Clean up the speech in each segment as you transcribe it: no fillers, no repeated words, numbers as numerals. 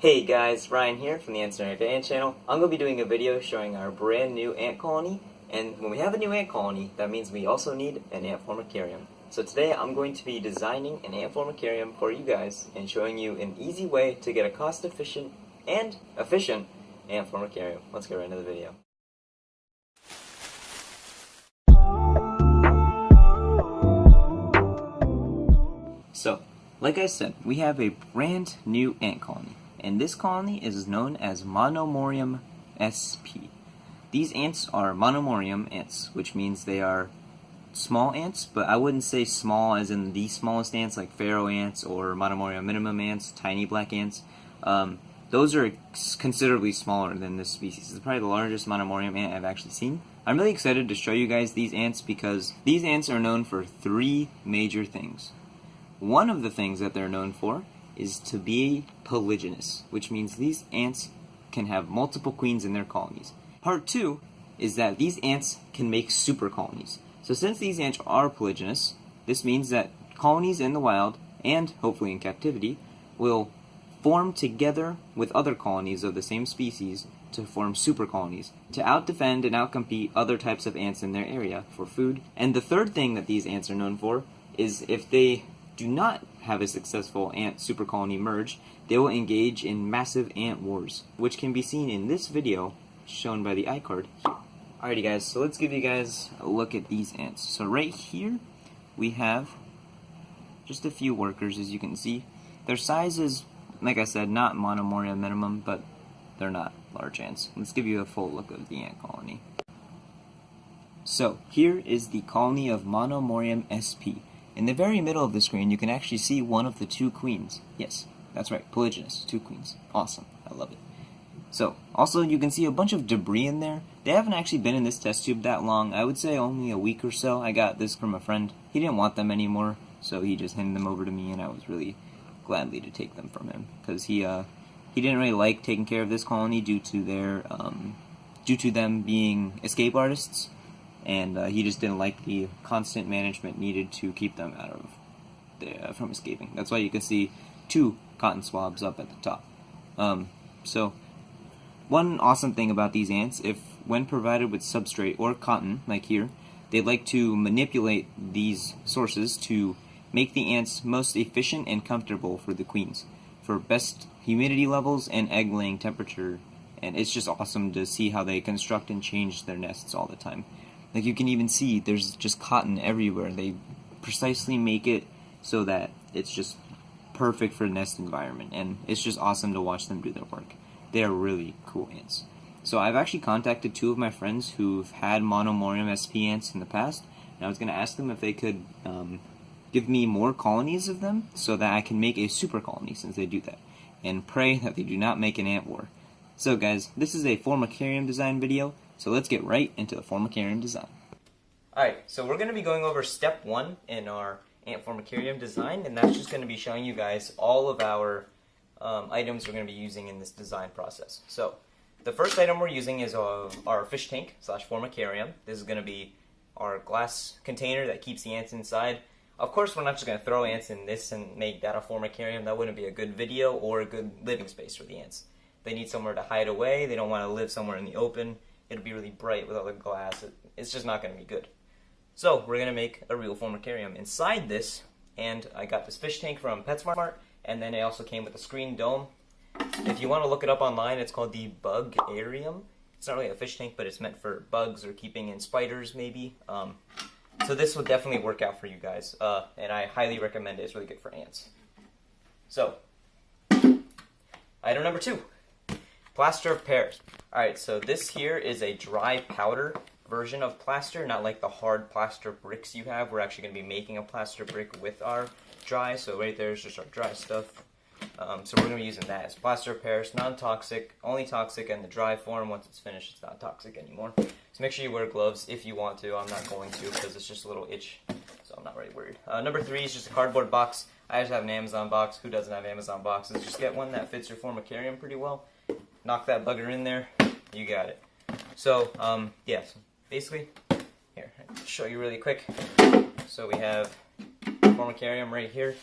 Hey guys, Ryan here from the Ant channel. I'm going to be doing a video showing our brand new ant colony, and when we have a new ant colony, that means we also need an ant formicarium. So today I'm going to be designing an ant formicarium for you guys and showing you an easy way to get a cost-efficient and efficient ant formicarium. Let's get right into the video. So, like I said, we have a brand new ant colony. And this colony is known as Monomorium sp. These ants are Monomorium ants, which means they are small ants, but I wouldn't say small as in the smallest ants like pharaoh ants or Monomorium minimum ants, tiny black ants. Those are considerably smaller than this species. It's probably the largest Monomorium ant I've actually seen. I'm really excited to show you guys these ants because these ants are known for three major things. One of the things that they're known for is to be polygynous, which means these ants can have multiple queens in their colonies. Part two is that these ants can make super colonies. So since these ants are polygynous, this means that colonies in the wild, and hopefully in captivity, will form together with other colonies of the same species to form super colonies, to outdefend and outcompete other types of ants in their area for food. And the third thing that these ants are known for is if they do not have a successful ant super colony merge, they will engage in massive ant wars, which can be seen in this video shown by the iCard here. Alrighty guys, so let's give you guys a look at these ants. So right here we have just a few workers, as you can see. Their size is, like I said, not Monomorium minimum, but they're not large ants. Let's give you a full look of the ant colony. So here is the colony of Monomorium sp. In the very middle of the screen, you can actually see one of the two queens. Yes, that's right, polygynous, two queens. Awesome, I love it. So, also you can see a bunch of debris in there. They haven't actually been in this test tube that long. I would say only a week or so. I got this from a friend. He didn't want them anymore, so he just handed them over to me, and I was really gladly to take them from him because he didn't really like taking care of this colony due to them being escape artists. And he just didn't like the constant management needed to keep them out of from escaping. That's why you can see two cotton swabs up at the top. So one awesome thing about these ants, if when provided with substrate or cotton, like here, they like to manipulate these sources to make the ants most efficient and comfortable for the queens, for best humidity levels and egg laying temperature. And it's just awesome to see how they construct and change their nests all the time. Like you can even see there's just cotton everywhere. They precisely make it so that it's just perfect for the nest environment, and it's just awesome to watch them do their work. They are really cool ants. So I've actually contacted two of my friends who've had Monomorium sp ants in the past, and I was going to ask them if they could give me more colonies of them so that I can make a super colony since they do that, and pray that they do not make an ant war. So guys, this is a Formicarium design video. So let's get right into the Formicarium design. Alright, so we're going to be going over step one in our ant Formicarium design, and that's just going to be showing you guys all of our items we're going to be using in this design process. So the first item we're using is our fish tank / Formicarium. This is going to be our glass container that keeps the ants inside. Of course, we're not just going to throw ants in this and make that a Formicarium. That wouldn't be a good video or a good living space for the ants. They need somewhere to hide away. They don't want to live somewhere in the open. It'll be really bright with all the glass. It's just not going to be good. So we're going to make a real Formicarium inside this, and I got this fish tank from PetSmart, and then it also came with a screen dome. If you want to look it up online, it's called the Bugarium. It's not really a fish tank, but it's meant for bugs or keeping in spiders maybe. So this will definitely work out for you guys, and I highly recommend it. It's really good for ants. So, item number 2. Plaster of Paris. Alright, so this here is a dry powder version of plaster, not like the hard plaster bricks you have. We're actually going to be making a plaster brick with our dry, so right there is just our dry stuff. So we're going to be using that as plaster of Paris, non-toxic, only toxic in the dry form. Once it's finished, it's not toxic anymore. So make sure you wear gloves if you want to. I'm not going to because it's just a little itch, so I'm not really worried. Number 3 is just a cardboard box. I just have an Amazon box. Who doesn't have Amazon boxes? Just get one that fits your Formicarium pretty well. Knock that bugger in there, you got it. So, yeah, so basically, here, I'll show you really quick. So we have Formicarium right here,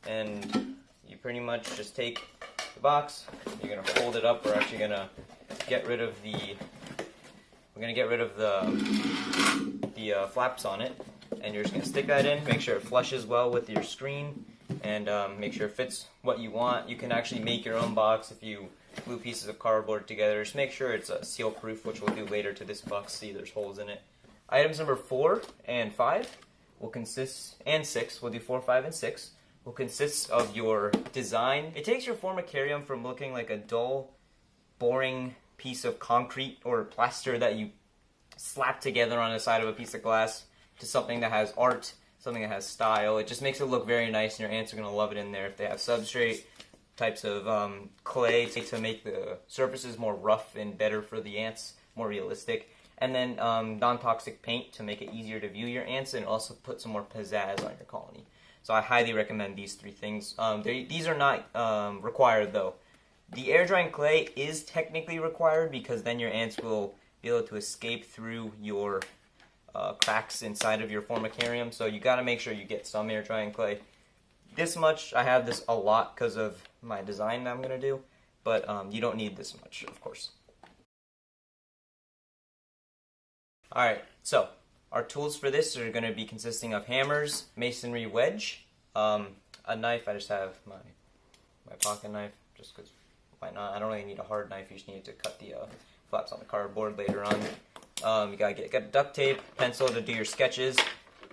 and you pretty much just take the box. You're gonna fold it up. We're actually gonna get rid of the flaps on it, and you're just gonna stick that in. Make sure it flushes well with your screen, and make sure it fits what you want. You can actually make your own box if you glue pieces of cardboard together. Just make sure it's seal proof, which we'll do later to this box. See, there's holes in it. Items number 4 and 5 will consist, and 6, we'll do 4, 5, and 6, will consist of your design. It takes your Formicarium from looking like a dull, boring piece of concrete or plaster that you slap together on the side of a piece of glass to something that has art, something that has style. It just makes it look very nice, and your ants are going to love it in there. If they have substrate, types of clay to make the surfaces more rough and better for the ants, more realistic. And then non-toxic paint to make it easier to view your ants, and also put some more pizzazz on your colony. So I highly recommend these 3 things. These are not required though. The air drying clay is technically required because then your ants will be able to escape through your cracks inside of your Formicarium. So you got to make sure you get some air drying clay. This much, I have this a lot because of my design that I'm going to do, but you don't need this much, of course. Alright, so our tools for this are going to be consisting of hammers, masonry wedge, a knife. I just have my pocket knife, just because why not? I don't really need a hard knife, you just need to cut the flaps on the cardboard later on. You gotta get duct tape, pencil to do your sketches.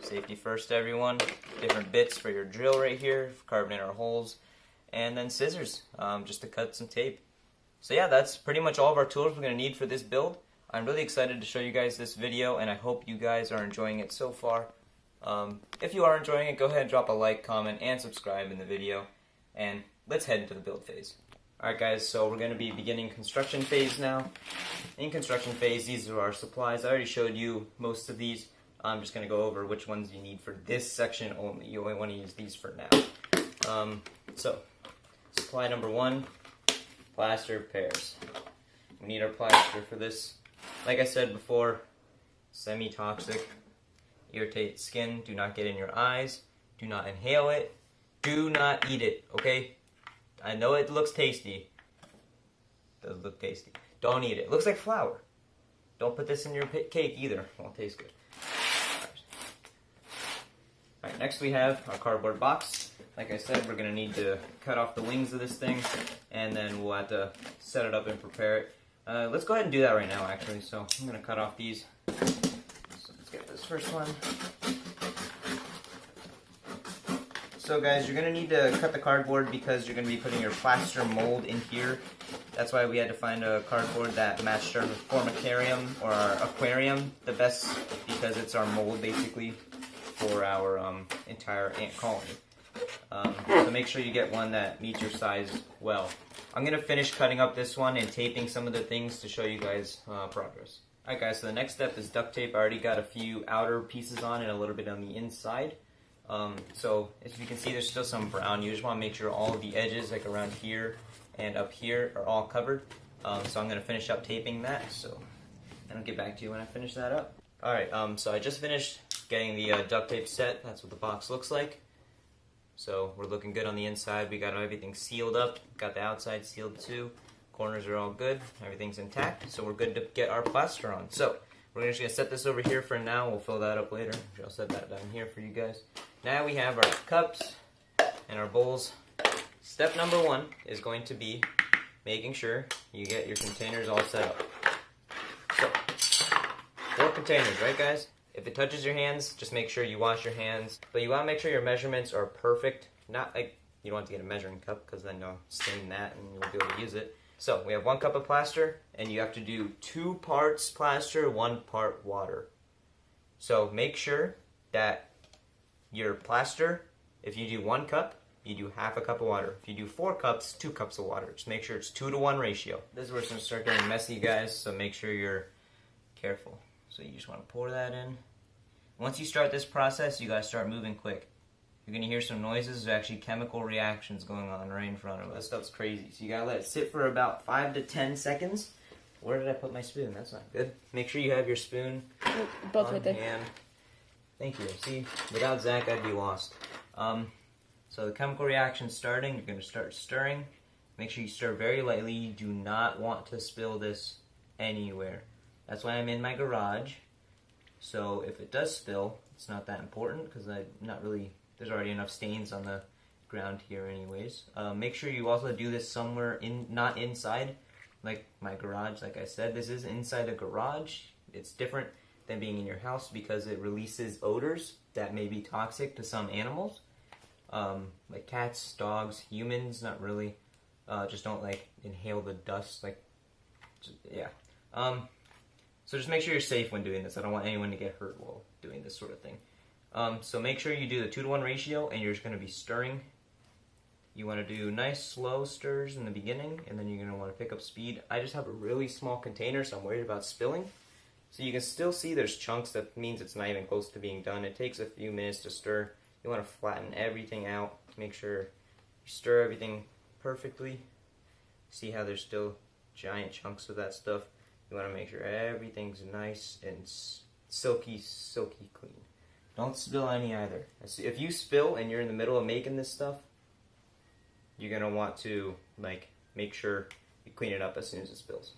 Safety first, everyone. Different bits for your drill right here, carving in our holes. And then scissors, just to cut some tape. So yeah, that's pretty much all of our tools we're going to need for this build. I'm really excited to show you guys this video, and I hope you guys are enjoying it so far. If you are enjoying it, go ahead and drop a like, comment, and subscribe in the video. And let's head into the build phase. Alright guys, so we're going to be beginning construction phase now. In construction phase, these are our supplies. I already showed you most of these. I'm just going to go over which ones you need for this section only. You only want to use these for now. So, supply number 1, plaster pairs. We need our plaster for this. Like I said before, semi-toxic, irritates skin, do not get in your eyes, do not inhale it, do not eat it, okay? I know it looks tasty. It does look tasty. Don't eat it. It looks like flour. Don't put this in your cake either. It won't taste good. Alright, next we have our cardboard box. Like I said, we're going to need to cut off the wings of this thing, and then we'll have to set it up and prepare it. Let's go ahead and do that right now, actually. So I'm going to cut off these. So let's get this first one. So guys, you're going to need to cut the cardboard because you're going to be putting your plaster mold in here. That's why we had to find a cardboard that matched our Formicarium or our aquarium the best, because it's our mold basically for our entire ant colony. So make sure you get one that meets your size well. I'm going to finish cutting up this one and taping some of the things to show you guys progress. Alright guys, so the next step is duct tape. I already got a few outer pieces on and a little bit on the inside. So as you can see, there's still some brown. You just want to make sure all of the edges, like around here and up here, are all covered. So I'm going to finish up taping that, and I'll get back to you when I finish that up. Alright, so I just finished getting the duct tape set. That's what the box looks like. So we're looking good on the inside. We got everything sealed up. Got the outside sealed too. Corners are all good. Everything's intact. So we're good to get our plaster on. So we're just going to set this over here for now. We'll fill that up later. I'll set that down here for you guys. Now we have our cups and our bowls. Step number 1 is going to be making sure you get your containers all set up. So 4 containers, right guys? If it touches your hands, just make sure you wash your hands. But you want to make sure your measurements are perfect. Not like you don't want to get a measuring cup, because then you'll stain that and you won't be able to use it. So we have 1 cup of plaster, and you have to do 2 parts plaster, 1 part water. So make sure that your plaster, if you do 1 cup, you do half a cup of water. If you do 4 cups, 2 cups of water. Just make sure it's 2-to-1 ratio. This is where it's going to start getting messy, guys, so make sure you're careful. So you just want to pour that in. Once you start this process, you got to start moving quick. You're going to hear some noises. There's actually chemical reactions going on right in front of us. That stuff's crazy. So you got to let it sit for about 5 to 10 seconds. Where did I put my spoon? That's not good. Make sure you have your spoon both right there. hand. Thank you. See, without Zach, I'd be lost. So the chemical reaction's starting. You're going to start stirring. Make sure you stir very lightly. You do not want to spill this anywhere. That's why I'm in my garage. So if it does spill, it's not that important because there's already enough stains on the ground here anyways. Make sure you also do this somewhere not inside, like my garage. Like I said, this is inside a garage. It's different than being in your house because it releases odors that may be toxic to some animals, like cats, dogs, humans. Not really. Just don't like inhale the dust. So just make sure you're safe when doing this. I don't want anyone to get hurt while doing this sort of thing. So make sure you do the 2-to-1 ratio, and you're just going to be stirring. You want to do nice slow stirs in the beginning, and then you're going to want to pick up speed. I just have a really small container, so I'm worried about spilling. So you can still see there's chunks. That means it's not even close to being done. It takes a few minutes to stir. You want to flatten everything out. Make sure you stir everything perfectly. See how there's still giant chunks of that stuff. You want to make sure everything's nice and silky clean. Don't spill any either. If you spill and you're in the middle of making this stuff, you're going to want to make sure you clean it up as soon as it spills.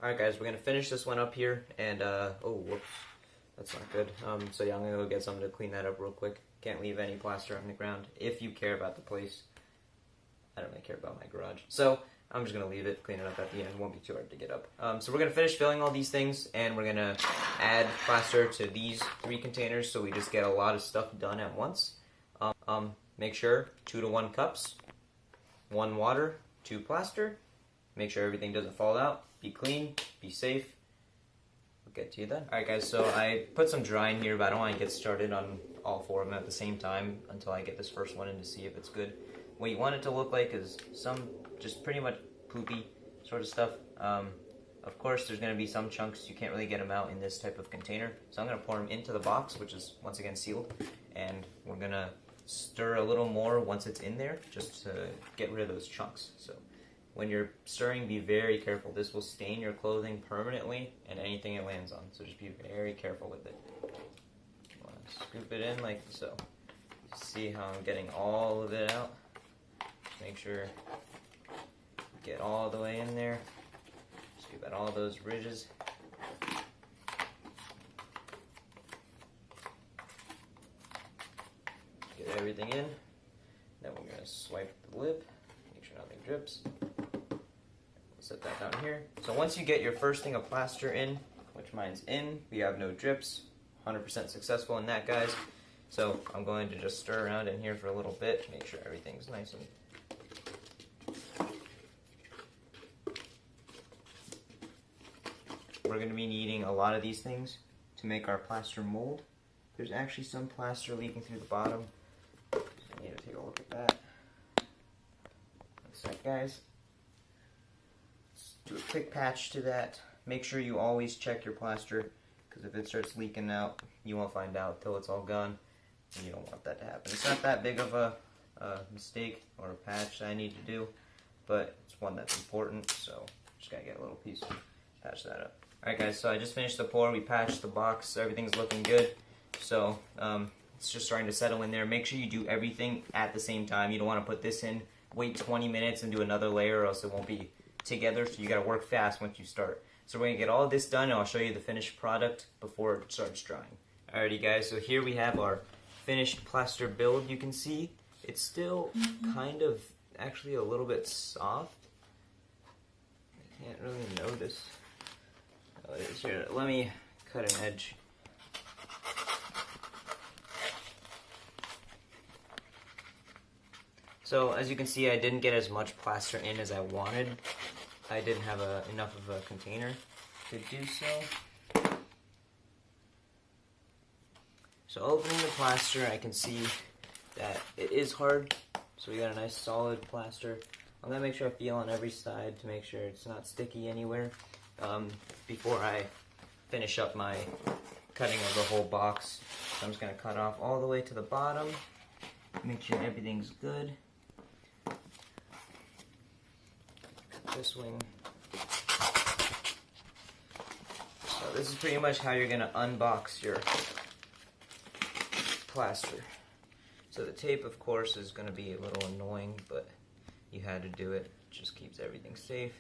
Alright guys, we're going to finish this one up here, and oh whoops, that's not good. So yeah, I'm going to go get something to clean that up real quick. Can't leave any plaster on the ground if you care about the place. I don't really care about my garage. So I'm just going to leave it, clean it up at the end. It won't be too hard to get up. So we're going to finish filling all these things, and we're going to add plaster to these 3 containers so we just get a lot of stuff done at once. Make sure 2-to-1 cups, 1 water, 2 plaster. Make sure everything doesn't fall out. Be clean, be safe. We'll get to you then. Alright guys, so I put some dry in here, but I don't want to get started on all 4 of them at the same time until I get this first one in to see if it's good. What you want it to look like is some just pretty much poopy sort of stuff. Of course, there's going to be some chunks. You can't really get them out in this type of container. So I'm going to pour them into the box, which is once again sealed. And we're going to stir a little more once it's in there, just to get rid of those chunks. So when you're stirring, be very careful. This will stain your clothing permanently and anything it lands on. So just be very careful with it. You want to scoop it in like so. See how I'm getting all of it out? Make sure you get all the way in there. Scoop out all those ridges. Get everything in. Then we're going to swipe the lip. Make sure nothing drips. We'll set that down here. So once you get your first thing of plaster in, which mine's in, we have no drips. 100% successful in that, guys. So I'm going to just stir around in here for a little bit. Make sure everything's nice and we're going to be needing a lot of these things to make our plaster mold. There's actually some plaster leaking through the bottom. So I need to take a look at that. One sec, guys. Let's do a quick patch to that. Make sure you always check your plaster, because if it starts leaking out, you won't find out till it's all gone. And you don't want that to happen. It's not that big of a mistake or a patch that I need to do, but it's one that's important, so just gotta get a little piece, patch that up. Alright guys, so I just finished the pour, we patched the box, everything's looking good. So it's just starting to settle in there. Make sure you do everything at the same time. You don't want to put this in, wait 20 minutes and do another layer, or else it won't be together. So you gotta work fast once you start. So we're gonna get all of this done, and I'll show you the finished product before it starts drying. Alrighty guys, so here we have our finished plaster build. You can see it's still kind of actually a little bit soft. I can't really notice. Oh, it is here. Let me cut an edge. So as you can see, I didn't get as much plaster in as I wanted. I didn't have enough of a container to do so. So opening the plaster, I can see that it is hard. So we got a nice solid plaster. I'm gonna make sure I feel on every side to make sure it's not sticky anywhere before I finish up my cutting of the whole box. So I'm just gonna cut off all the way to the bottom. Make sure everything's good. This wing. So this is pretty much how you're gonna unbox your plaster. So the tape, of course, is gonna be a little annoying, but you had to do it. Just keeps everything safe.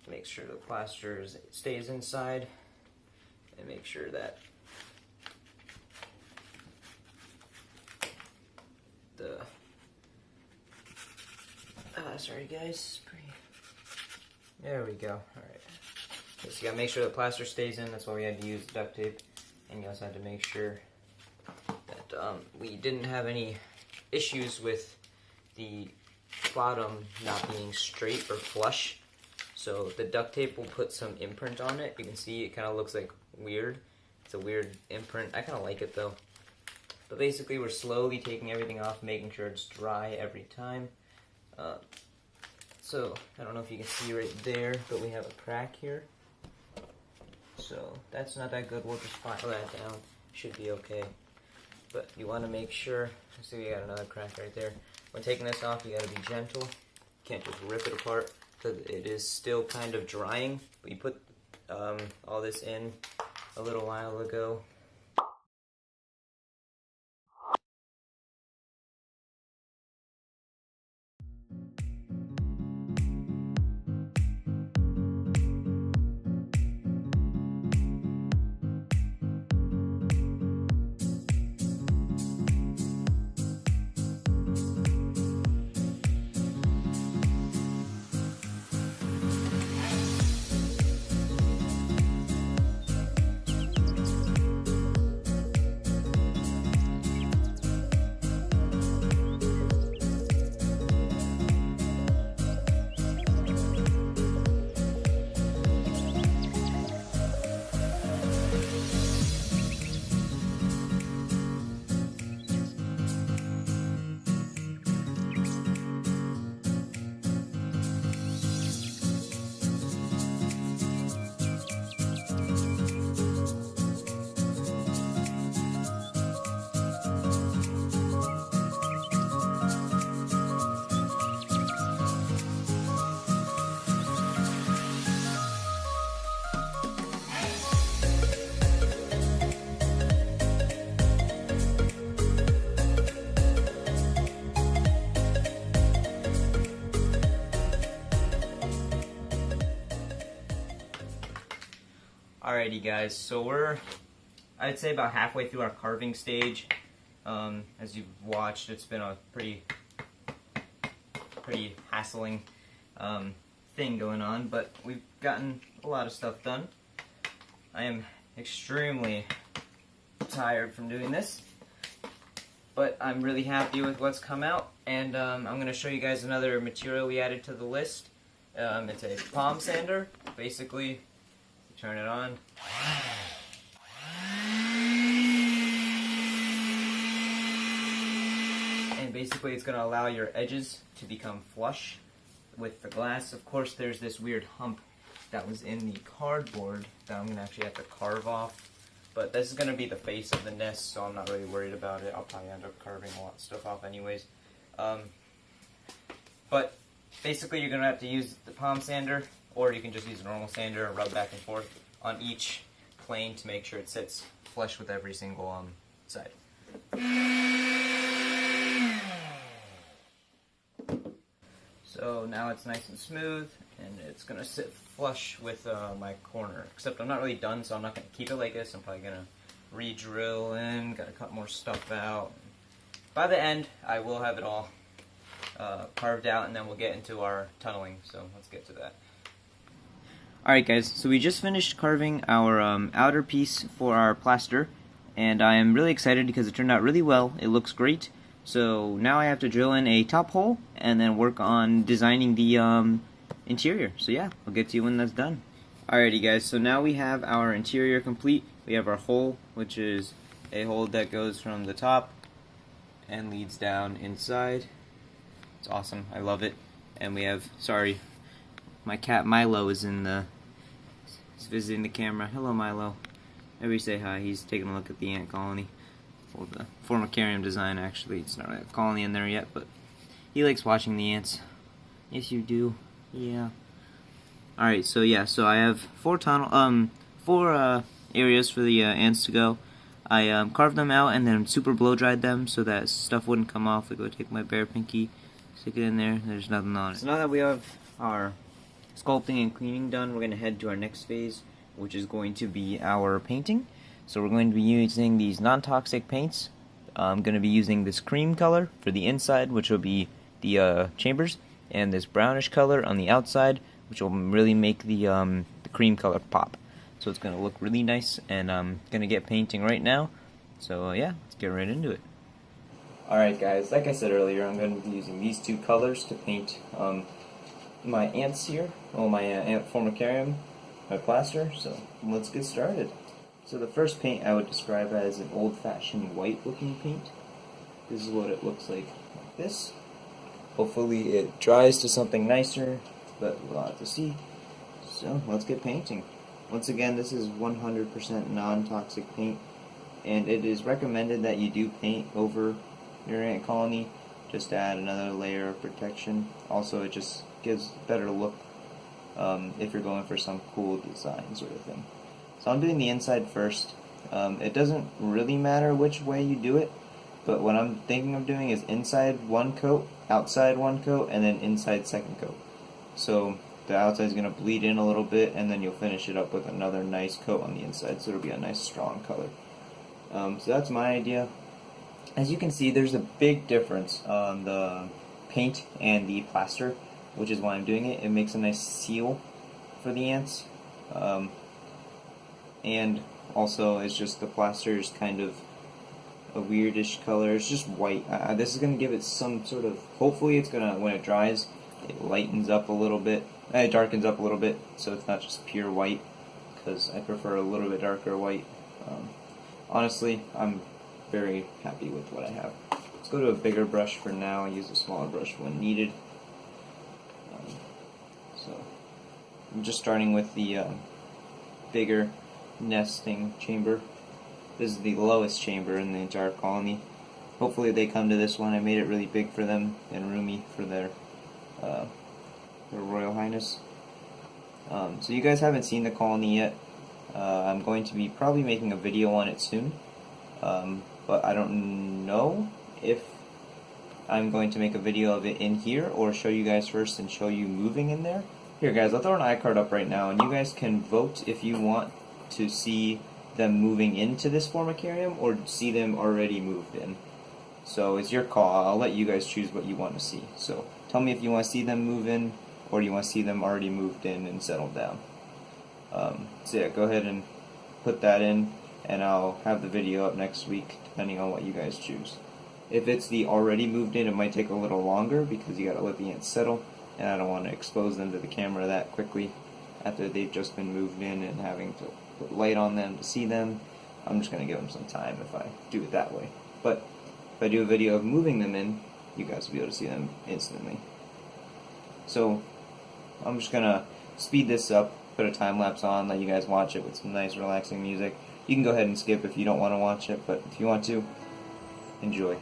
Make sure the plaster stays inside, and make sure that the sorry guys, there we go. All right. So you gotta make sure the plaster stays in. That's why we had to use duct tape, and you also had to make sure that we didn't have any issues with the bottom not being straight or flush. So the duct tape will put some imprint on it. You can see it kind of looks like weird. It's a weird imprint. I kind of like it though. But basically we're slowly taking everything off, making sure it's dry every time. So I don't know if you can see right there, but we have a crack here. So that's not that good. We'll just file that down. Should be okay. But you want to make sure, see we got another crack right there. When taking this off, you got to be gentle. You can't just rip it apart because it is still kind of drying. But you put all this in a little while ago. Alrighty guys, so we're, I'd say about halfway through our carving stage. As you've watched, it's been a pretty hassling thing going on, but we've gotten a lot of stuff done. I am extremely tired from doing this, but I'm really happy with what's come out, and I'm going to show you guys another material we added to the list. It's a palm sander. Basically, turn it on. And basically it's going to allow your edges to become flush with the glass. Of course there's this weird hump that was in the cardboard that I'm going to actually have to carve off. But this is going to be the face of the nest, so I'm not really worried about it. I'll probably end up carving a lot of stuff off anyways. But basically you're going to have to use the palm sander, or you can just use a normal sander and rub back and forth on each plane to make sure it sits flush with every single side. So now it's nice and smooth, and it's going to sit flush with my corner. Except I'm not really done, so I'm not going to keep it like this. I'm probably going to re-drill in, got to cut more stuff out. By the end, I will have it all carved out, and then we'll get into our tunneling, so let's get to that. Alright guys, so we just finished carving our outer piece for our plaster, and I am really excited because it turned out really well. It looks great. So now I have to drill in a top hole and then work on designing the interior. So yeah, I'll get to you when that's done. Alrighty guys, so now we have our interior complete. We have our hole, which is a hole that goes from the top and leads down inside. It's awesome, I love it. And we have, sorry, my cat Milo is he's visiting the camera. Hello Milo. Everybody say hi. He's taking a look at the ant colony. Well, the Formicarium design actually. It's not really a colony in there yet, but he likes watching the ants. Yes you do. Yeah. Alright, so yeah, so I have four areas for the ants to go. I carved them out and then super blow dried them so that stuff wouldn't come off. I go take my bare pinky Stick it in there, there's nothing on it. So now that we have our sculpting and cleaning done, we're going to head to our next phase, which is going to be our painting. So we're going to be using these non-toxic paints. I'm going to be using this cream color for the inside, which will be the chambers, and this brownish color on the outside, which will really make the cream color pop. So it's going to look really nice, and I'm going to get painting right now. So yeah, let's get right into it. Alright guys, like I said earlier, I'm going to be using these two colors to paint my ants here, my ant Formicarium, my plaster, so let's get started. So the first paint I would describe as an old-fashioned white looking paint. This is what it looks like this. Hopefully it dries to something nicer, but we'll have to see. So let's get painting. Once again, this is 100% non-toxic paint, and it is recommended that you do paint over your ant colony just to add another layer of protection. Also, it just gives a better look if you're going for some cool design sort of thing. So I'm doing the inside first. It doesn't really matter which way you do it, but what I'm thinking of doing is inside one coat, outside one coat, and then inside second coat. So the outside is going to bleed in a little bit, and then you'll finish it up with another nice coat on the inside, so it'll be a nice strong color. So that's my idea. As you can see, there's a big difference on the paint and the plaster, which is why I'm doing it. It makes a nice seal for the ants. And also, it's just the plaster is kind of a weirdish color. It's just white. This is going to give it some sort of, hopefully it's going to, when it dries, it lightens up a little bit. It darkens up a little bit, so it's not just pure white, because I prefer a little bit darker white. Honestly, I'm very happy with what I have. Let's go to a bigger brush for now. I use a smaller brush when needed. So I'm just starting with the bigger nesting chamber. This is the lowest chamber in the entire colony. Hopefully they come to this one. I made it really big for them and roomy for their Royal Highness. So you guys haven't seen the colony yet. I'm going to be probably making a video on it soon. But I don't know if I'm going to make a video of it in here or show you guys first and show you moving in there. Here guys, I'll throw an iCard up right now, and you guys can vote if you want to see them moving into this Formicarium or see them already moved in. So it's your call. I'll let you guys choose what you want to see. So tell me if you want to see them move in or you want to see them already moved in and settled down. So yeah, go ahead and put that in, and I'll have the video up next week depending on what you guys choose. If it's the already moved in, it might take a little longer because you gotta let the ants settle, and I don't want to expose them to the camera that quickly after they've just been moved in and having to put light on them to see them. I'm just gonna give them some time if I do it that way. But if I do a video of moving them in, you guys will be able to see them instantly. So I'm just gonna speed this up, put a time lapse on, let you guys watch it with some nice relaxing music. You can go ahead and skip if you don't want to watch it, but if you want to, enjoy.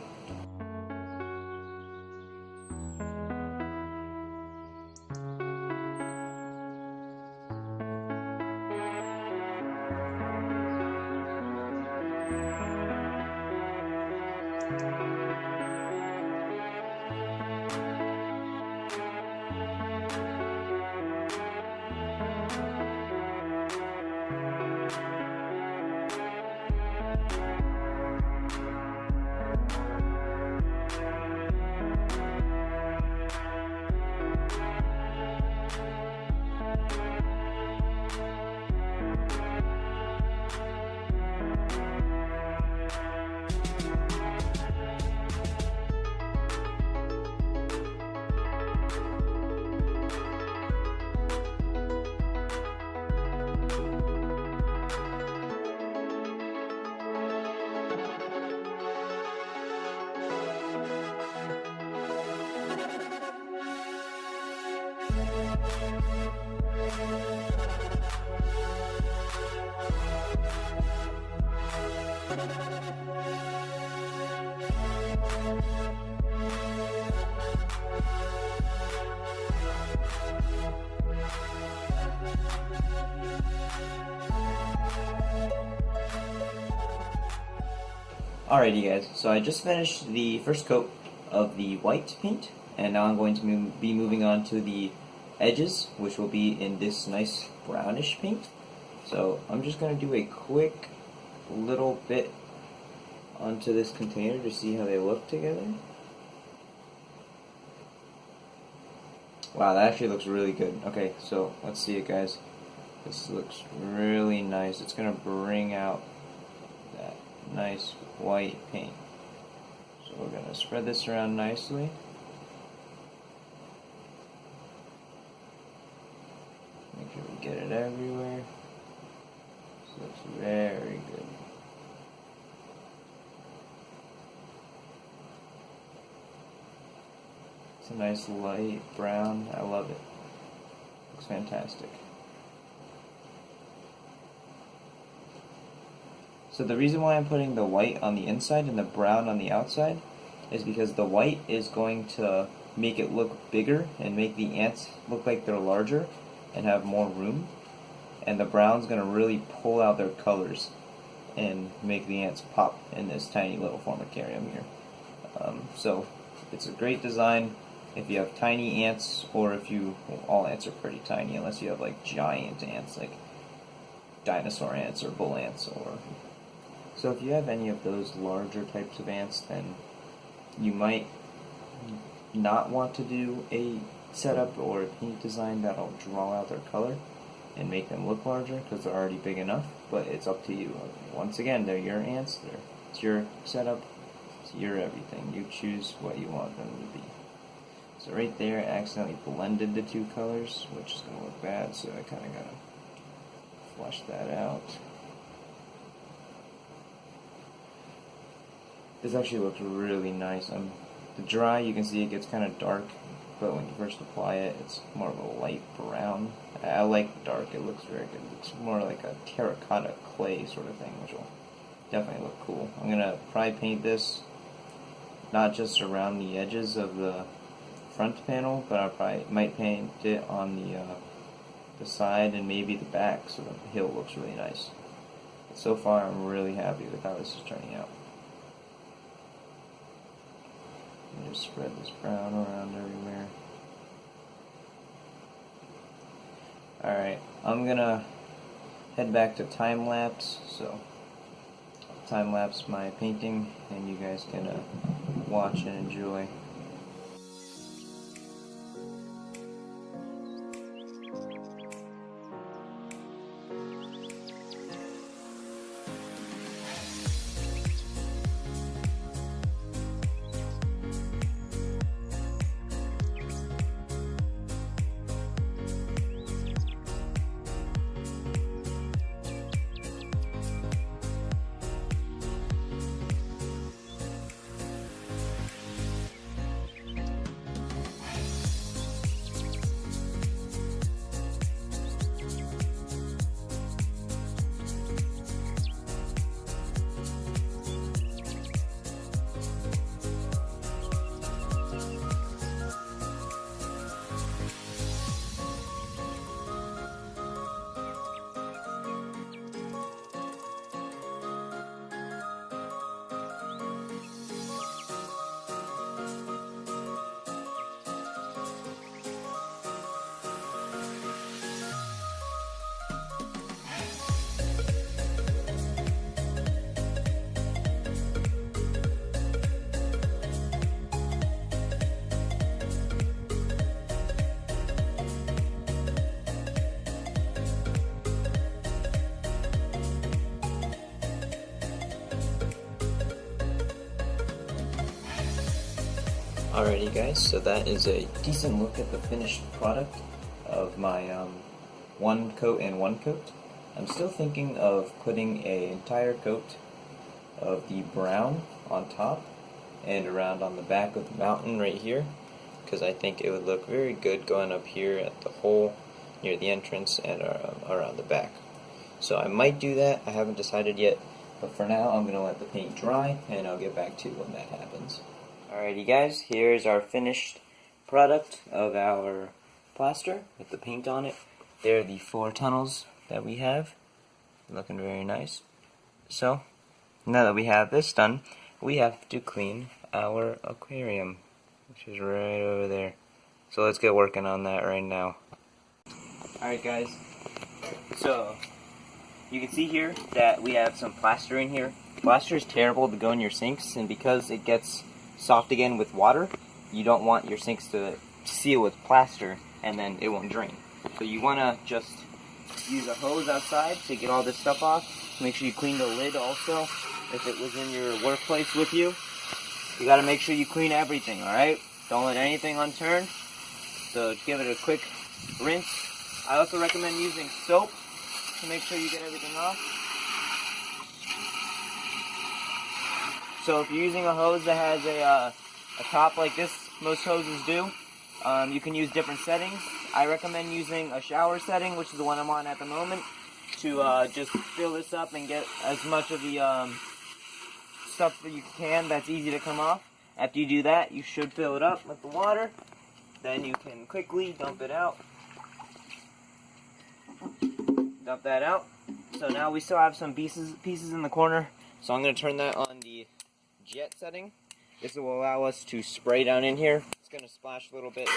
Alrighty guys, so I just finished the first coat of the white paint, And now I'm going to be moving on to the edges, which will be in this nice brownish paint. So I'm just going to do a quick little bit onto this container to see how they look together. Wow, that actually looks really good. Okay, so let's see it, guys. This looks really nice. It's going to bring out that nice white paint. So we're going to spread this around nicely. Make sure we get it everywhere. This looks very good. It's a nice light brown. I love it. Looks fantastic. So the reason why I'm putting the white on the inside and the brown on the outside is because the white is going to make it look bigger and make the ants look like they're larger and have more room, and the brown's going to really pull out their colors and make the ants pop in this tiny little Formicarium here. So it's a great design if you have tiny ants, or if you, well, all ants are pretty tiny unless you have like giant ants like dinosaur ants or bull ants. Or so if you have any of those larger types of ants, then you might not want to do a setup or a paint design that'll draw out their color and make them look larger because they're already big enough. But it's up to you. Once again, they're your ants. It's your setup. It's your everything. You choose what you want them to be. So right there, I accidentally blended the two colors, which is going to look bad, so I kind of got to flush that out. This actually looks really nice. The dry, you can see it gets kind of dark, but when you first apply it, it's more of a light brown. I like dark, it looks very good. It's more like a terracotta clay sort of thing, which will definitely look cool. I'm going to probably paint this not just around the edges of the front panel, but I probably might paint it on the side and maybe the back, so the hill looks really nice. But so far, I'm really happy with how this is turning out. Just spread this brown around everywhere. Alright, I'm gonna head back to Timelapse, so time-lapse my painting and you guys can watch and enjoy. Alrighty guys, so that is a decent look at the finished product of my one coat and one coat. I'm still thinking of putting an entire coat of the brown on top and around on the back of the mountain right here, because I think it would look very good going up here at the hole near the entrance and around the back. So I might do that, I haven't decided yet, but for now I'm going to let the paint dry and I'll get back to you when that happens. Alrighty guys, here's our finished product of our plaster with the paint on it. There are the 4 tunnels that we have, looking very nice. So, now that we have this done, we have to clean our aquarium. which is right over there. So let's get working on that right now. Alright guys, so you can see here that we have some plaster in here. Plaster is terrible to go in your sinks, and because it gets soft again with water, you don't want your sinks to seal with plaster and then it won't drain. So you want to just use a hose outside to get all this stuff off. Make sure you clean the lid also if it was in your workplace with you. You got to make sure you clean everything, alright? Don't let anything unturned. So give it a quick rinse. I also recommend using soap to make sure you get everything off. So if you're using a hose that has a top like this, most hoses do, you can use different settings. I recommend using a shower setting, which is the one I'm on at the moment, to just fill this up and get as much of the stuff that you can that's easy to come off. After you do that, you should fill it up with the water. Then you can quickly dump it out. Dump that out. So now we still have some pieces in the corner. So I'm going to turn that on the jet setting. This will allow us to spray down in here. It's going to splash a little bit.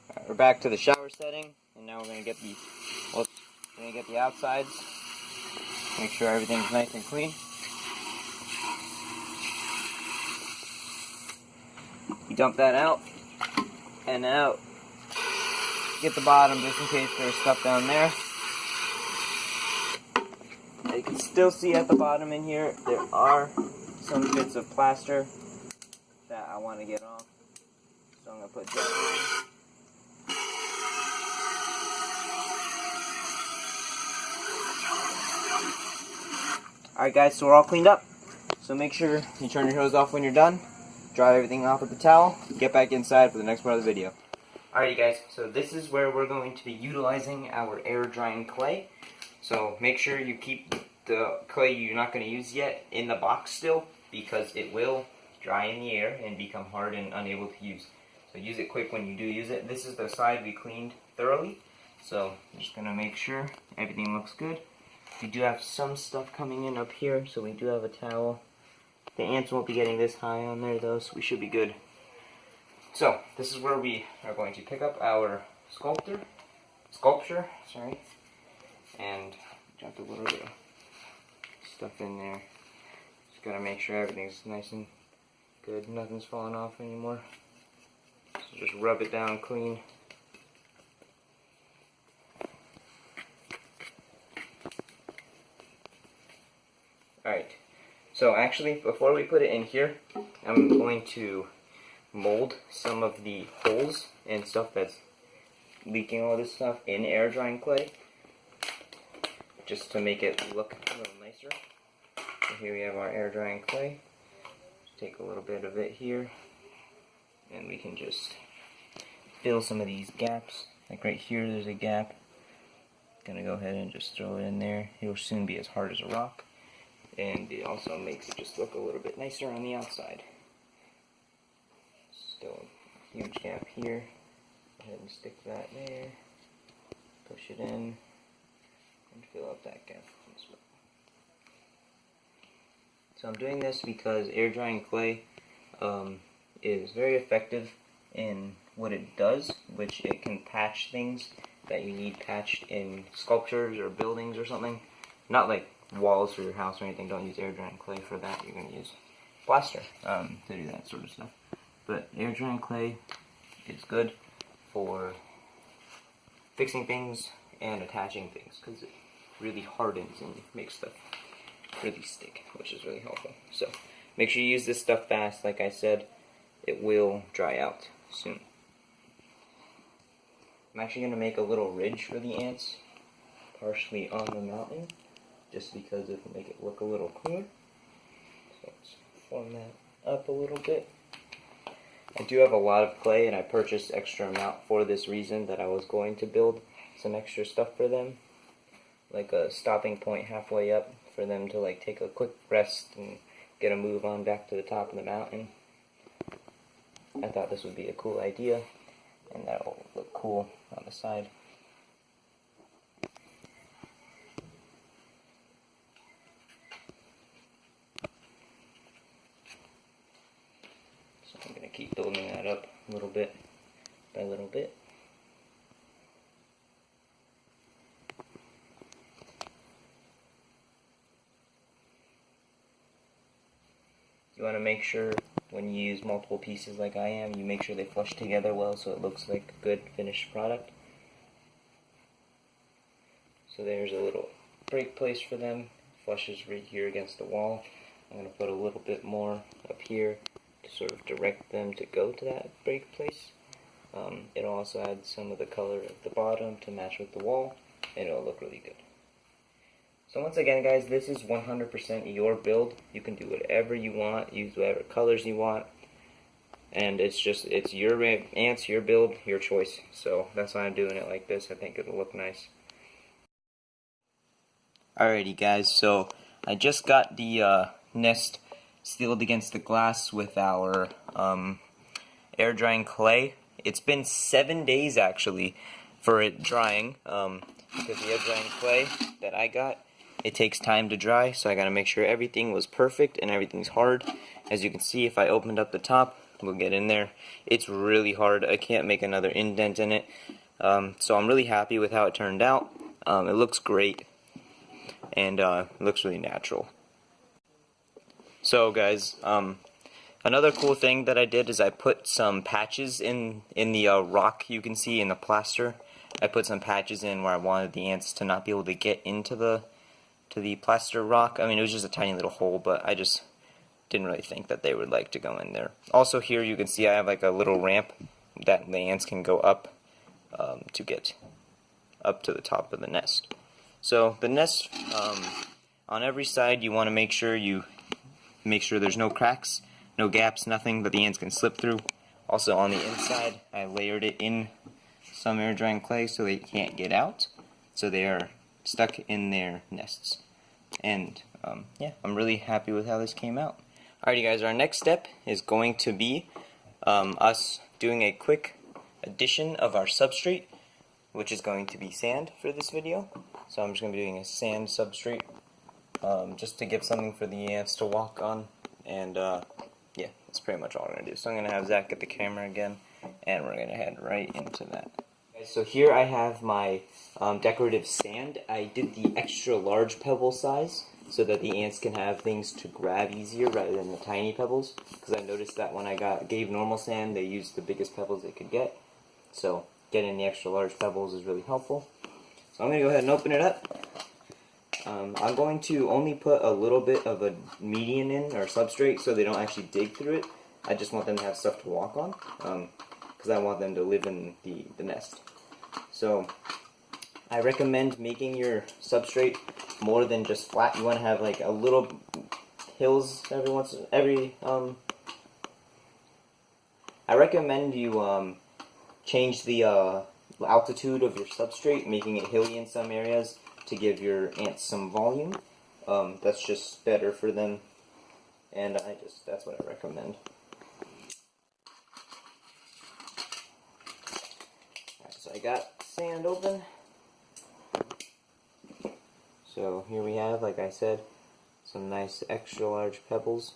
Alright, we're back to the shower setting, and now we're going to get the outsides. Make sure everything's nice and clean. You dump that out, and now get the bottom just in case there's stuff down there. Now you can still see at the bottom in here, there are some bits of plaster that I want to get off. So I'm going to put that on. Alright guys, so we're all cleaned up. So make sure you turn your hose off when you're done. Dry everything off with a towel. Get back inside for the next part of the video. Alright guys, so this is where we're going to be utilizing our air drying clay. So make sure you keep the clay you're not going to use yet in the box still, because it will dry in the air and become hard and unable to use. So use it quick when you do use it. This is the side we cleaned thoroughly. So I'm just going to make sure everything looks good. We do have some stuff coming in up here, so we do have a towel. The ants won't be getting this high on there though, so we should be good. So, this is where we are going to pick up our sculpture, and drop a little bit of stuff in there. Just gotta make sure everything's nice and good, nothing's falling off anymore. So just rub it down clean. Alright, so actually, before we put it in here, I'm going to mold some of the holes and stuff that's leaking all this stuff in air drying clay, just to make it look a little nicer. So here we have our air drying clay. Just take a little bit of it here, and we can just fill some of these gaps. Like right here, there's a gap. Gonna go ahead and just throw it in there. It'll soon be as hard as a rock. And it also makes it just look a little bit nicer on the outside. Still a huge gap here. Go ahead and stick that there. Push it in. And fill up that gap as well. So I'm doing this because air drying clay is very effective in what it does, which it can patch things that you need patched in sculptures or buildings or something. Not like walls for your house or anything. Don't use air drying clay for that. You're going to use plaster to do that sort of stuff. But air drying clay is good for fixing things and attaching things, because it really hardens and makes stuff really stick, which is really helpful. So make sure you use this stuff fast. Like I said, it will dry out soon. I'm actually going to make a little ridge for the ants, partially on the mountain, just because it will make it look a little cooler. So let's form that up a little bit. I do have a lot of clay, and I purchased extra amount for this reason, that I was going to build some extra stuff for them, like a stopping point halfway up for them to like take a quick rest and get a move on back to the top of the mountain. I thought this would be a cool idea, and that'll look cool on the side. So I'm going to keep building that up a little bit by little bit. You want to make sure when you use multiple pieces like I am, you make sure they flush together well so it looks like a good finished product. So there's a little break place for them. Flushes right here against the wall. I'm going to put a little bit more up here to sort of direct them to go to that break place. It'll also add some of the color at the bottom to match with the wall, and it'll look really good. So once again, guys, this is 100% your build. You can do whatever you want, use whatever colors you want, and it's your ants, your build, your choice. So that's why I'm doing it like this. I think it'll look nice. Alrighty, guys, so I just got the nest sealed against the glass with our air drying clay. It's been 7 days actually for it drying, because the air drying clay that I got, it takes time to dry, so I gotta make sure everything was perfect and everything's hard. As you can see, if I opened up the top, we'll get in there. It's really hard. I can't make another indent in it. So I'm really happy with how it turned out. It looks great, and it looks really natural. So guys, another cool thing that I did is I put some patches in the rock you can see in the plaster. I put some patches in where I wanted the ants to not be able to get into the plaster rock. I mean, it was just a tiny little hole, but I just didn't really think that they would like to go in there. Also here you can see I have like a little ramp that the ants can go up to get up to the top of the nest. So the nest, on every side you want to make sure there's no cracks, no gaps, nothing that the ants can slip through. Also on the inside I layered it in some air drying clay so they can't get out, so they are stuck in their nests. And yeah, I'm really happy with how this came out. Alrighty guys, our next step is going to be us doing a quick addition of our substrate, which is going to be sand for this video. So I'm just going to be doing a sand substrate just to give something for the ants to walk on, and yeah, that's pretty much all we're going to do. So I'm going to have Zach get the camera again, and we're going to head right into that. So here I have my decorative sand. I did the extra large pebble size so that the ants can have things to grab easier rather than the tiny pebbles, because I noticed that when I gave normal sand, they used the biggest pebbles they could get. So getting the extra large pebbles is really helpful. So I'm going to go ahead and open it up. I'm going to only put a little bit of a median in, or substrate, so they don't actually dig through it. I just want them to have stuff to walk on, because I want them to live in the nest. So I recommend making your substrate more than just flat. You want to have like a little hills I recommend you change the altitude of your substrate, making it hilly in some areas to give your ants some volume. That's just better for them, and that's what I recommend. Alright, so I got sand open. So here we have, like I said, some nice extra large pebbles.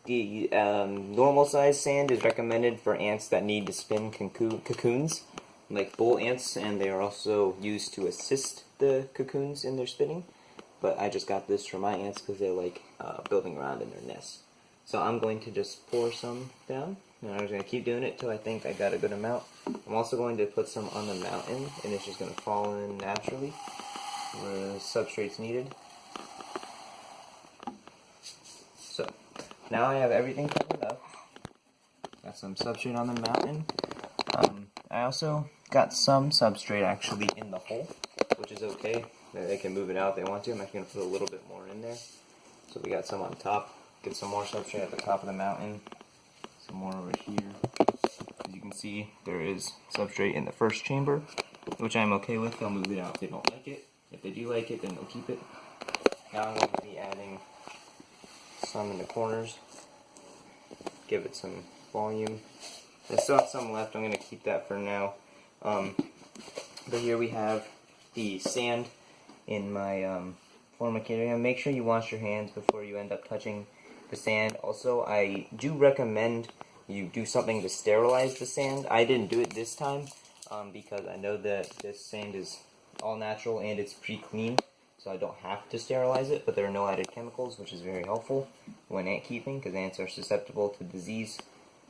The normal size sand is recommended for ants that need to spin cocoons, like bull ants, and they are also used to assist the cocoons in their spinning. But I just got this for my ants because they like building around in their nests. So I'm going to just pour some down, and I'm just going to keep doing it till I think I got a good amount. I'm also going to put some on the mountain, and it's just going to fall in naturally where the substrate's needed. So now I have everything covered up. Got some substrate on the mountain. I also got some substrate actually in the hole, which is okay. They can move it out if they want to. I'm actually going to put a little bit more in there. So we got some on top. Get some more substrate at the top of the mountain. Some more over here. As you can see, there is substrate in the first chamber, which I'm okay with. They'll move it out if they don't like it. If they do like it, then they'll keep it. Now I'm going to be adding some in the corners, give it some volume. I still have some left, I'm going to keep that for now. But here we have the sand in my Formicarium. Make sure you wash your hands before you end up touching the sand. Also, I do recommend you do something to sterilize the sand. I didn't do it this time because I know that this sand is all natural and it's pre-clean, so I don't have to sterilize it, but there are no added chemicals, which is very helpful when ant keeping because ants are susceptible to disease.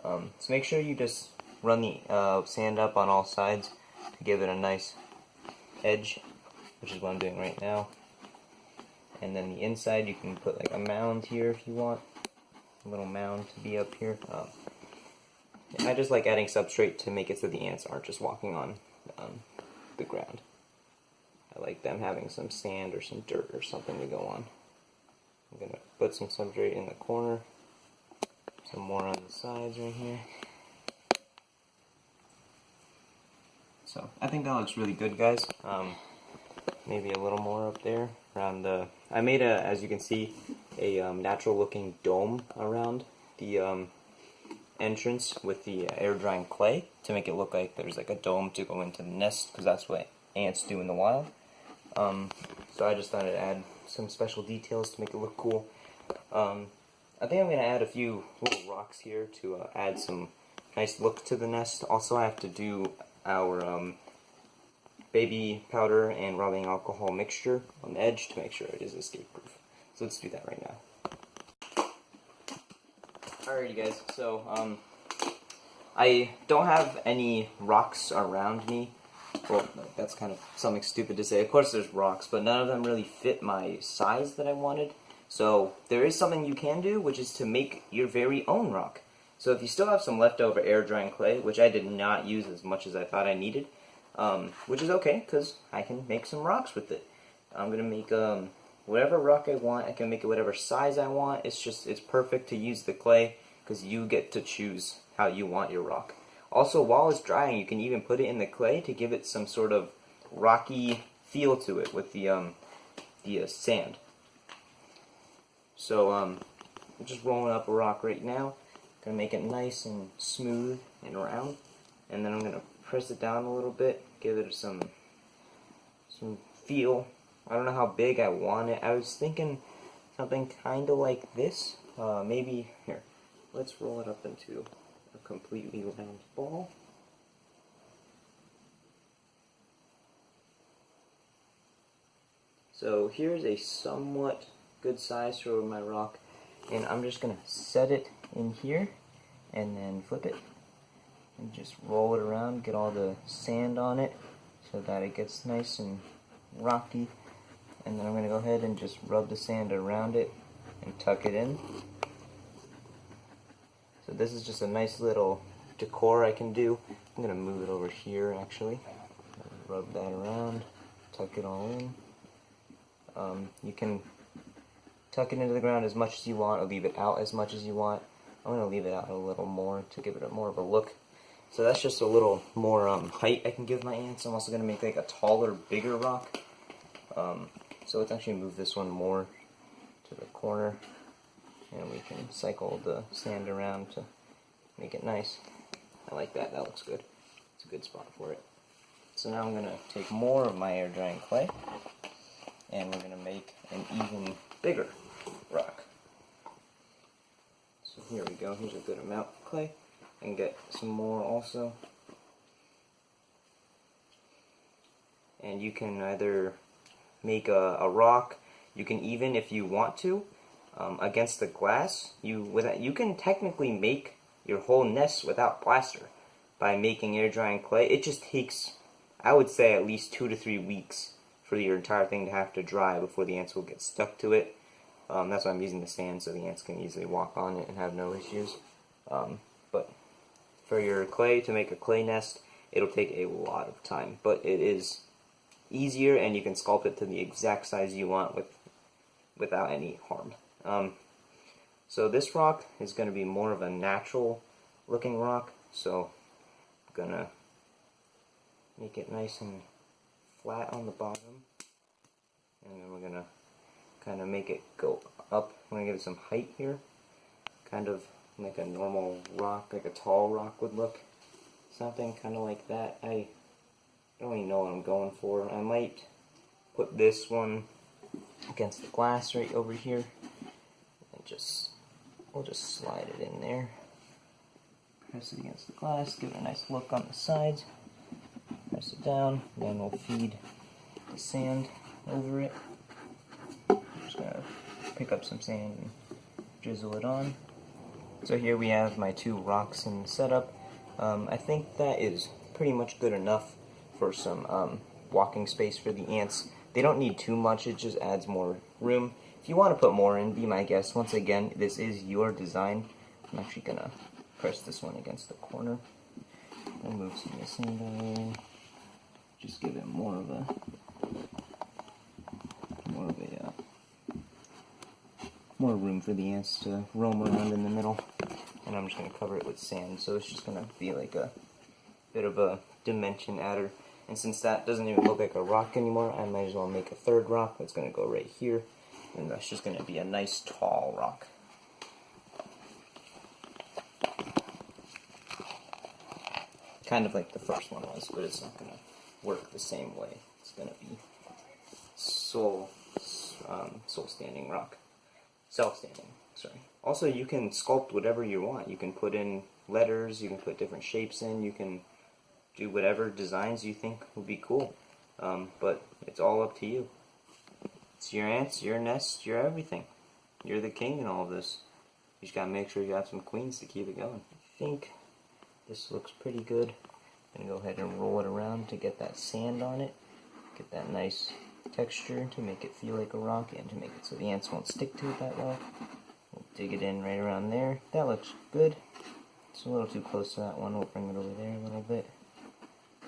So make sure you just run the sand up on all sides to give it a nice edge, which is what I'm doing right now. And then the inside, you can put like a mound here if you want, a little mound to be up here. I just like adding substrate to make it so the ants aren't just walking on the ground. I like them having some sand or some dirt or something to go on. I'm going to put some substrate in the corner, some more on the sides right here. So I think that looks really good, guys. Maybe a little more up there around the. I made a, as you can see, a natural looking dome around the entrance with the air drying clay to make it look like there's like a dome to go into the nest, because that's what ants do in the wild. So I just thought I'd add some special details to make it look cool. I think I'm going to add a few little rocks here to add some nice look to the nest. Also, I have to do our baby powder and rubbing alcohol mixture on the edge to make sure it is escape proof. So let's do that right now. Alrighty guys, so I don't have any rocks around me. Well, that's kind of something stupid to say. Of course there's rocks, but none of them really fit my size that I wanted. So there is something you can do, which is to make your very own rock. So if you still have some leftover air drying clay, which I did not use as much as I thought I needed, which is okay, because I can make some rocks with it. I'm going to make whatever rock I want. I can make it whatever size I want. It's perfect to use the clay, because you get to choose how you want your rock. Also, while it's drying, you can even put it in the clay to give it some sort of rocky feel to it with the sand. So I'm just rolling up a rock right now. Gonna make it nice and smooth and round, and then I'm gonna press it down a little bit, give it some feel. I don't know how big I want it. I was thinking something kind of like this. Maybe here. Let's roll it up into a completely round ball. So here's a somewhat good size for my rock, and I'm just gonna set it in here and then flip it and just roll it around, get all the sand on it so that it gets nice and rocky, and then I'm gonna go ahead and just rub the sand around it and tuck it in. So this is just a nice little decor I can do. I'm gonna move it over here actually, rub that around, tuck it all in. You can tuck it into the ground as much as you want or leave it out as much as you want. I'm going to leave it out a little more to give it more of a look. So that's just a little more height I can give my ants. I'm also going to make like a taller, bigger rock. So let's actually move this one more to the corner, and we can cycle the sand around to make it nice. I like that. That looks good. It's a good spot for it. So now I'm going to take more of my air drying clay, and we're going to make an even bigger rock. So here we go. Here's a good amount of clay, and get some more also. And you can either make a rock. You can even, if you want to, against the glass. You can technically make your whole nest without plaster by making air drying clay. It just takes, I would say, at least 2 to 3 weeks for your entire thing to have to dry before the ants will get stuck to it. That's why I'm using the sand, so the ants can easily walk on it and have no issues. But for your clay, to make a clay nest, it'll take a lot of time. But it is easier, and you can sculpt it to the exact size you want without any harm. So this rock is going to be more of a natural looking rock, so I'm going to make it nice and flat on the bottom, and then we're going to kind of make it go up. I'm going to give it some height here. Kind of like a normal rock, like a tall rock would look. Something kind of like that. I don't even know what I'm going for. I might put this one against the glass right over here. And we'll just slide it in there. Press it against the glass, give it a nice look on the sides. Press it down, then we'll feed the sand over it. Just gonna pick up some sand and drizzle it on. So here we have my 2 rocks in the setup. I think that is pretty much good enough for some walking space for the ants. They don't need too much, it just adds more room. If you want to put more in, be my guest. Once again, this is your design. I'm actually gonna press this one against the corner and move some of the sand away. Just give it more room for the ants to roam around in the middle. And I'm just going to cover it with sand, so it's just going to be like a bit of a dimension adder. And since that doesn't even look like a rock anymore, I might as well make a 3rd rock that's going to go right here, and that's just going to be a nice tall rock. Kind of like the first one was, but it's not going to work the same way. It's going to be self-standing rock. Self-standing, sorry. Also, you can sculpt whatever you want. You can put in letters, you can put different shapes in, you can do whatever designs you think would be cool. But it's all up to you. It's your ants, your nest, your everything. You're the king in all of this. You just gotta make sure you have some queens to keep it going. I think this looks pretty good. I'm gonna go ahead and roll it around to get that sand on it. Get that nice texture to make it feel like a rock and to make it so the ants won't stick to it that well. We'll dig it in right around there. That looks good. It's a little too close to that one. We'll bring it over there a little bit.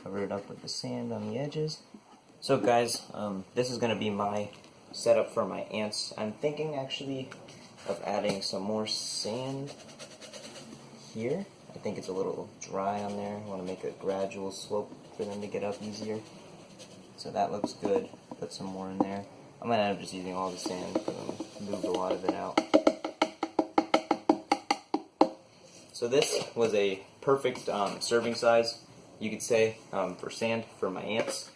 Cover it up with the sand on the edges. So guys, this is going to be my setup for my ants. I'm thinking actually of adding some more sand here. I think it's a little dry on there. I want to make a gradual slope for them to get up easier. So that looks good. Put some more in there. I might end up just using all the sand for them. Moved a lot of it out. So this was a perfect serving size, you could say, for sand for my ants.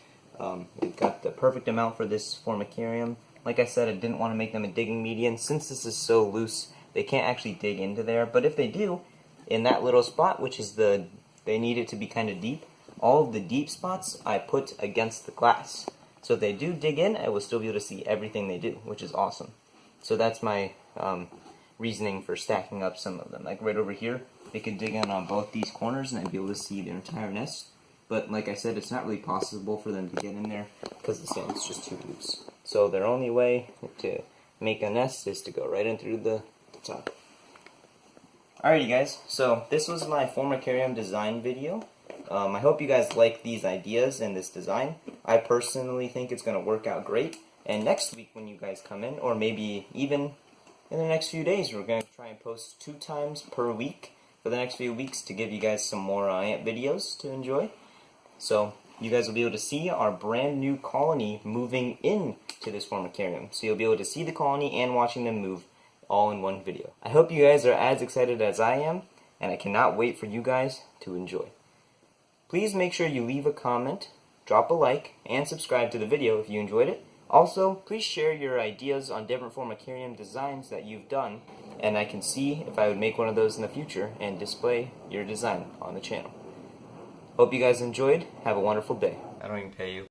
We've got the perfect amount for this Formicarium. Like I said, I didn't want to make them a digging median. Since this is so loose, they can't actually dig into there. But if they do, in that little spot, which is they need it to be kind of deep, all of the deep spots I put against the glass. So if they do dig in, I will still be able to see everything they do, which is awesome. So that's my reasoning for stacking up some of them. Like right over here, they could dig in on both these corners and I'd be able to see their entire nest. But like I said, it's not really possible for them to get in there because the sand is just too loose. So their only way to make a nest is to go right in through the top. Alrighty guys, so this was my Formicarium design video. I hope you guys like these ideas and this design. I personally think it's going to work out great. And next week when you guys come in, or maybe even in the next few days, we're going to try and post 2 times per week for the next few weeks to give you guys some more ant videos to enjoy. So you guys will be able to see our brand new colony moving into this Formicarium. So you'll be able to see the colony and watching them move all in one video. I hope you guys are as excited as I am, and I cannot wait for you guys to enjoy. Please make sure you leave a comment, drop a like, and subscribe to the video if you enjoyed it. Also, please share your ideas on different Formicarium designs that you've done, and I can see if I would make one of those in the future and display your design on the channel. Hope you guys enjoyed. Have a wonderful day. I don't even pay you.